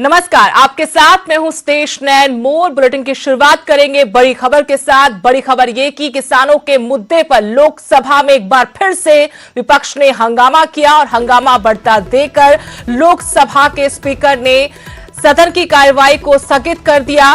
नमस्कार, आपके साथ मैं हूं स्टेश नैन। मोर बुलेटिन की शुरुआत करेंगे बड़ी खबर के साथ। बड़ी खबर ये कि किसानों के मुद्दे पर लोकसभा में एक बार फिर से विपक्ष ने हंगामा किया और हंगामा बढ़ता देकर लोकसभा के स्पीकर ने सदन की कार्रवाई को स्थगित कर दिया।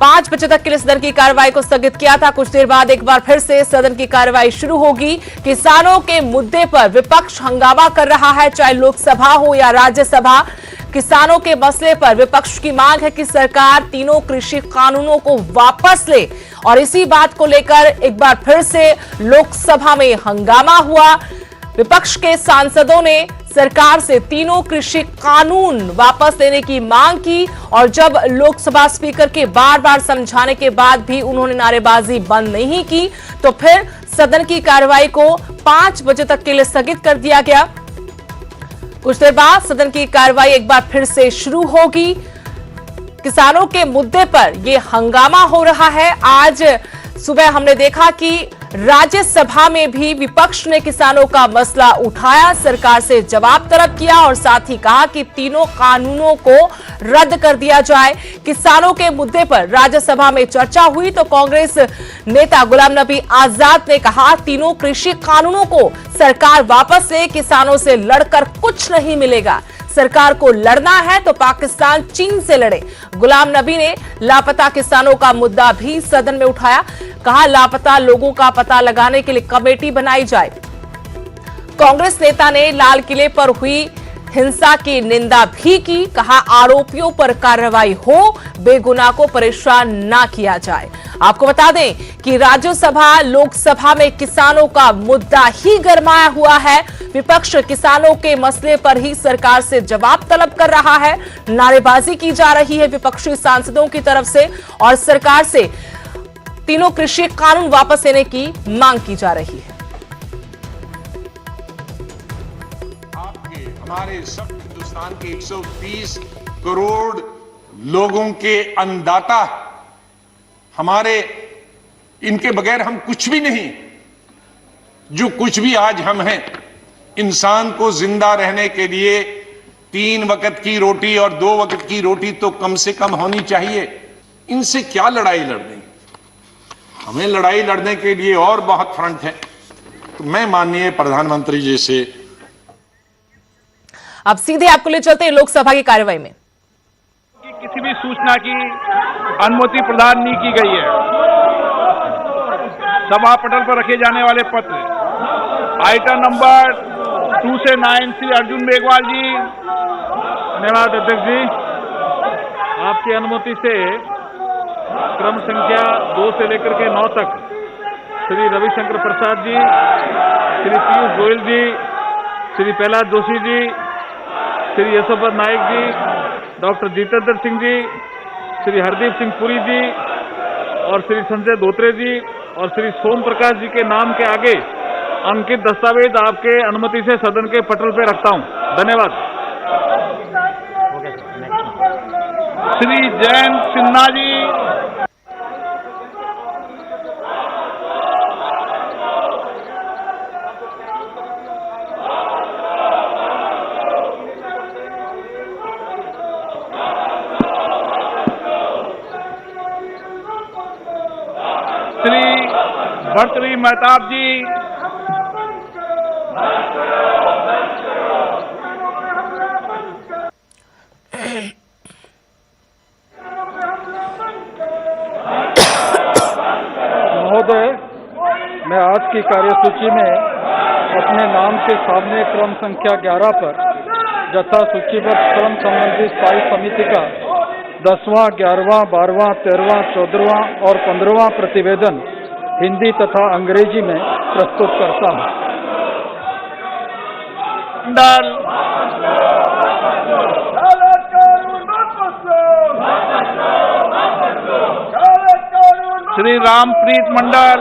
5 बजे तक के लिए सदन की कार्रवाई को स्थगित किया था। कुछ देर बाद एक बार फिर से सदन की कार्रवाई शुरू होगी। किसानों के मुद्दे पर विपक्ष हंगामा कर रहा है, चाहे लोकसभा हो या राज्यसभा। किसानों के मसले पर विपक्ष की मांग है कि सरकार तीनों कृषि कानूनों को वापस ले और इसी बात को लेकर एक बार फिर से लोकसभा में हंगामा हुआ। विपक्ष के सांसदों ने सरकार से तीनों कृषि कानून वापस लेने की मांग की और जब लोकसभा स्पीकर के बार बार समझाने के बाद भी उन्होंने नारेबाजी बंद नहीं की तो फिर सदन की कार्रवाई को 5 बजे तक के लिए स्थगित कर दिया गया। कुछ देर बाद सदन की कार्रवाई एक बार फिर से शुरू होगी। किसानों के मुद्दे पर यह हंगामा हो रहा है। आज सुबह हमने देखा कि राज्यसभा में भी विपक्ष ने किसानों का मसला उठाया, सरकार से जवाब तलब किया और साथ ही कहा कि तीनों कानूनों को रद्द कर दिया जाए। किसानों के मुद्दे पर राज्यसभा में चर्चा हुई तो कांग्रेस नेता गुलाम नबी आजाद ने कहा, तीनों कृषि कानूनों को सरकार वापस ले, किसानों से लड़कर कुछ नहीं मिलेगा। सरकार को लड़ना है तो पाकिस्तान चीन से लड़े। गुलाम नबी ने लापता किसानों का मुद्दा भी सदन में उठाया। कहा, लापता लोगों का पता लगाने के लिए कमेटी बनाई जाए। कांग्रेस नेता ने लाल किले पर हुई हिंसा की निंदा भी की। कहा, आरोपियों पर कार्रवाई हो, बेगुनाह को परेशान ना किया जाए। आपको बता दें कि राज्यसभा लोकसभा में किसानों का मुद्दा ही गरमाया हुआ है। विपक्ष किसानों के मसले पर ही सरकार से जवाब तलब कर रहा है। नारेबाजी की जा रही है विपक्षी सांसदों की तरफ से और सरकार से तीनों कृषि कानून वापस लेने की मांग की जा रही है। हमारे सब हिंदुस्तान के 130 करोड़ लोगों के अन्नदाता, हमारे इनके बगैर हम कुछ भी नहीं। जो कुछ भी आज हम हैं, इंसान को जिंदा रहने के लिए 3 वक्त की रोटी और 2 वक्त की रोटी तो कम से कम होनी चाहिए। इनसे क्या लड़ाई लड़नी? हमें लड़ाई लड़ने के लिए और बहुत फ्रंट है। तो मैं माननीय प्रधानमंत्री जी से अब सीधे आपको ले चलते हैं लोकसभा की कार्यवाही में। किसी भी सूचना की अनुमति प्रदान नहीं की गई है। सभा पटल पर रखे जाने वाले पत्र आइटम नंबर 2 से 9 श्री अर्जुन मेघवाल जी। धन्यवाद अध्यक्ष जी। आपकी अनुमति से क्रम संख्या 2 से लेकर के 9 तक श्री रविशंकर प्रसाद जी, श्री पीयूष गोयल जी, श्री प्रहलाद जोशी जी, श्री यशोपत नायक जी, डॉक्टर जितेंद्र सिंह जी, श्री हरदीप सिंह पुरी जी और श्री संजय धोत्रे जी और श्री सोम प्रकाश जी के नाम के आगे अंकित दस्तावेज आपके अनुमति से सदन के पटल पे रखता हूं। धन्यवाद। श्री जयंत सिन्हा जी, श्री भर्तृहरि मेहताब जी, महोदय, मैं आज की कार्यसूची में अपने नाम के सामने क्रम संख्या 11 पर यथा सूचीबद्ध क्रम संबंधी स्थायी समिति का 10वां, 11वां, 12वां, 13वां, 14वां और 15वां प्रतिवेदन हिंदी तथा अंग्रेजी में प्रस्तुत करता हूं। मंडल, श्री रामप्रीत मंडल,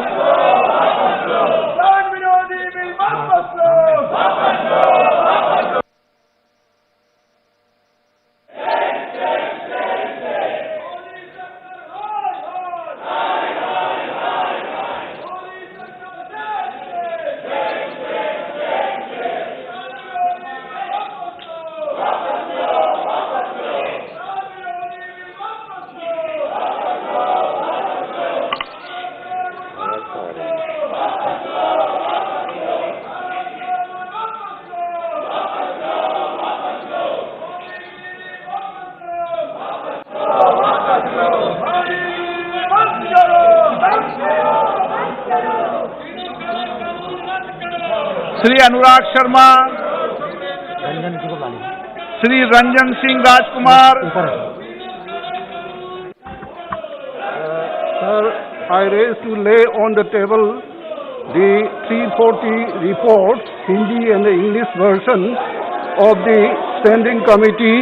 श्री अनुराग शर्मा, श्री रंजन सिंह राजकुमार। Sir, I raise to lay on the table the 340 report, Hindi and the English version of the Standing Committee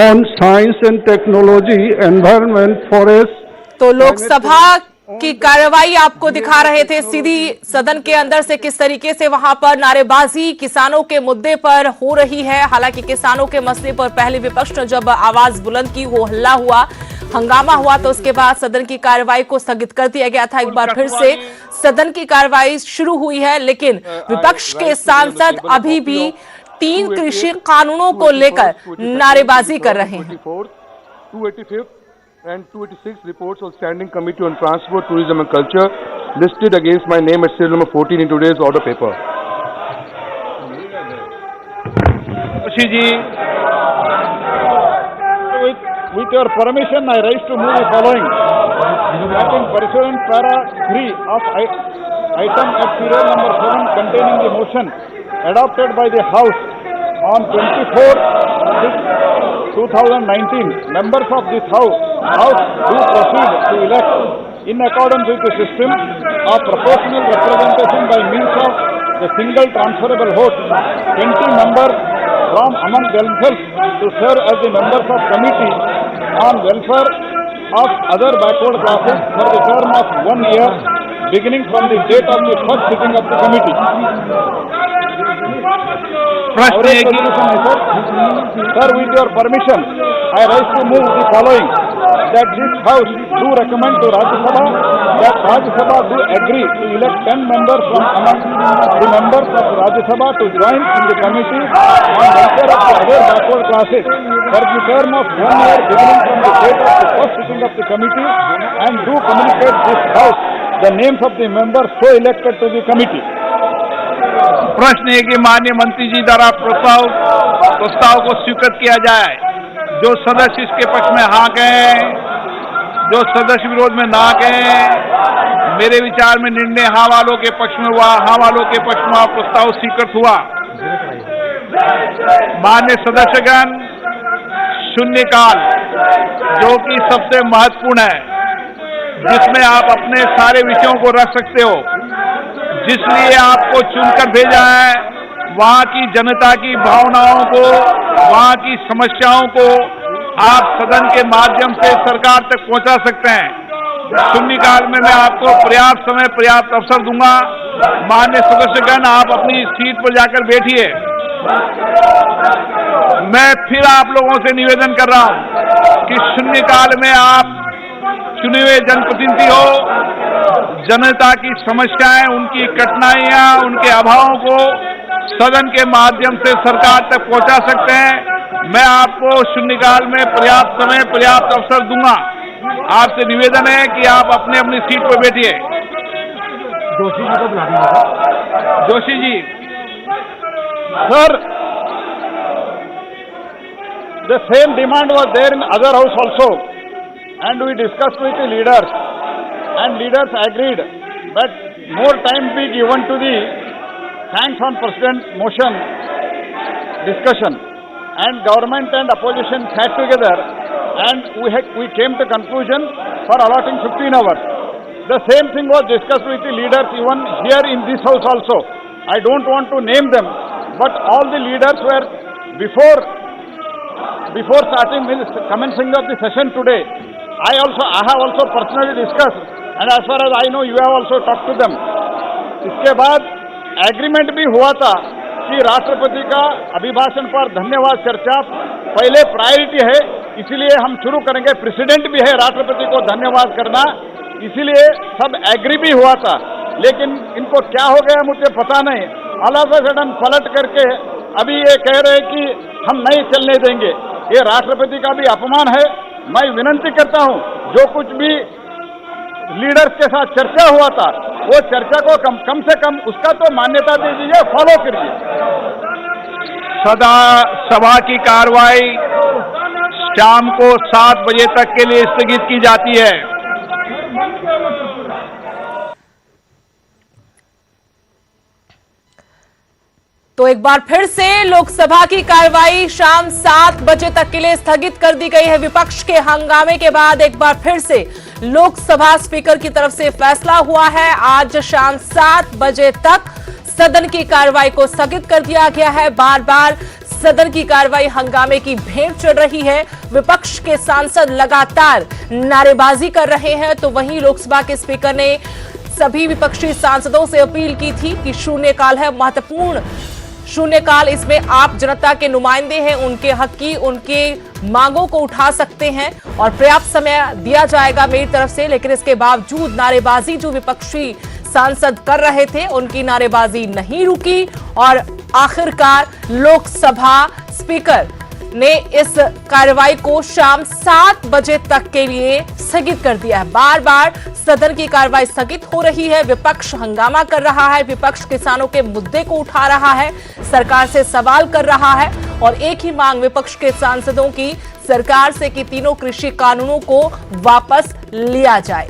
on Science and Technology, Environment, Forest. तो लोकसभा की कार्रवाई आपको दिखा रहे थे सीधी सदन के अंदर से किस तरीके से वहां पर नारेबाजी किसानों के मुद्दे पर हो रही है। हालांकि किसानों के मसले पर पहले विपक्ष ने जब आवाज बुलंद की, वो हल्ला हुआ, हंगामा हुआ, तो उसके बाद सदन की कार्रवाई को स्थगित कर दिया गया था। एक बार फिर से सदन की कार्रवाई शुरू हुई है, लेकिन विपक्ष के सांसद अभी भी 3 कृषि कानूनों को लेकर नारेबाजी कर रहे हैं। 285 and 286 reports of Standing Committee on Transport, Tourism and Culture listed against my name at serial number 14 in today's order paper. Joshi ji, With your permission, I rise to move the following. That in pursuant para 3 of item at serial number 7 containing the motion adopted by the House on 24/6/2019, members of this House do proceed to elect in accordance with the system of proportional representation by means of the single transferable vote, 20 members from among themselves to serve as the members of Committee on Welfare of Other Backward Classes for the term of 1 year beginning from the date of the first sitting of the committee. प्रश्न है कि Sir, with your permission, I rise to move the following. That this House do recommend to Rajya Sabha that Rajya Sabha do agree to elect 10 members from among the members of Rajya Sabha to join in the committee on welfare of the other backward classes for the term of 1 year beginning from the date of the first sitting of the committee, and do communicate this House the names of the members so elected to the committee. प्रश्न है कि माननीय मंत्री जी द्वारा प्रस्ताव को स्वीकृत किया जाए। जो सदस्य इसके पक्ष में हाँ कहें, जो सदस्य विरोध में ना कहें। मेरे विचार में निर्णय हाँ वालों के पक्ष में हुआ, हाँ वालों के पक्ष में प्रस्ताव स्वीकृत हुआ। माननीय सदस्यगण, शून्यकाल जो कि सबसे महत्वपूर्ण है, जिसमें आप अपने सारे विषयों को रख सकते हो, जिसलिए आपको चुनकर भेजा है, वहां की जनता की भावनाओं को, वहां की समस्याओं को आप सदन के माध्यम से सरकार तक पहुंचा सकते हैं। शून्यकाल में मैं आपको पर्याप्त समय, पर्याप्त अवसर दूंगा। माननीय सदस्यगण, आप अपनी सीट पर जाकर बैठिए। मैं फिर आप लोगों से निवेदन कर रहा हूं कि शून्यकाल में आप चुने हुए जनप्रतिनिधि हो, जनता की समस्याएं, उनकी कठिनाइयां, उनके अभावों को सदन के माध्यम से सरकार तक पहुंचा सकते हैं। मैं आपको शून्यकाल में पर्याप्त समय, पर्याप्त अवसर दूंगा। आपसे निवेदन है कि आप अपने अपनी सीट पर बैठिए। जोशी जी को बुला दीजिए। Joshi ji, Sir, the same demand was there in other house also, and we discussed with the leaders, and leaders agreed that more time be given to the thanks on President motion discussion, and government and opposition sat together, and we came to conclusion for allotting 15 hours. The same thing was discussed with the leaders even here in this house also. I don't want to name them, but all the leaders were before starting with commencing of the session today. I have also personally discussed, and as far as I know, you have also talked to them. इसके बाद agreement भी हुआ था कि राष्ट्रपति का अभिभाषण पर धन्यवाद चर्चा पहले प्रायोरिटी है, इसीलिए हम शुरू करेंगे। प्रेसिडेंट भी है राष्ट्रपति को धन्यवाद करना, इसीलिए सब एग्री भी हुआ था। लेकिन इनको क्या हो गया मुझे पता नहीं, ऑल ऑफ अ सडन पलट करके अभी ये कह रहे हैं कि हम नहीं चलने देंगे। ये राष्ट्रपति का भी अपमान है। मैं विनती करता हूं, जो कुछ भी लीडर्स के साथ चर्चा हुआ था, वो चर्चा को कम से कम उसका तो मान्यता दे दीजिए, फॉलो करिए। सभा की कार्रवाई शाम को 7 बजे तक के लिए स्थगित की जाती है। तो एक बार फिर से लोकसभा की कार्रवाई शाम 7 बजे तक के लिए स्थगित कर दी गई है। विपक्ष के हंगामे के बाद एक बार फिर से लोकसभा स्पीकर की तरफ से फैसला हुआ है। आज शाम 7 बजे तक सदन की कार्रवाई को स्थगित कर दिया गया है। बार बार सदन की कार्रवाई हंगामे की भेंट चढ़ रही है। विपक्ष के सांसद लगातार नारेबाजी कर रहे हैं, तो वहीं लोकसभा के स्पीकर ने सभी विपक्षी सांसदों से अपील की थी कि शून्यकाल है, महत्वपूर्ण शून्यकाल, इसमें आप जनता के नुमाइंदे हैं, उनके हक की, उनके मांगों को उठा सकते हैं और पर्याप्त समय दिया जाएगा मेरी तरफ से। लेकिन इसके बावजूद नारेबाजी जो विपक्षी सांसद कर रहे थे, उनकी नारेबाजी नहीं रुकी और आखिरकार लोकसभा स्पीकर ने इस कार्रवाई को शाम 7 बजे तक के लिए स्थगित कर दिया है। बार बार सदन की कार्रवाई स्थगित हो रही है। विपक्ष हंगामा कर रहा है, विपक्ष किसानों के मुद्दे को उठा रहा है, सरकार से सवाल कर रहा है और एक ही मांग विपक्ष के सांसदों की सरकार से कि तीनों कृषि कानूनों को वापस लिया जाए।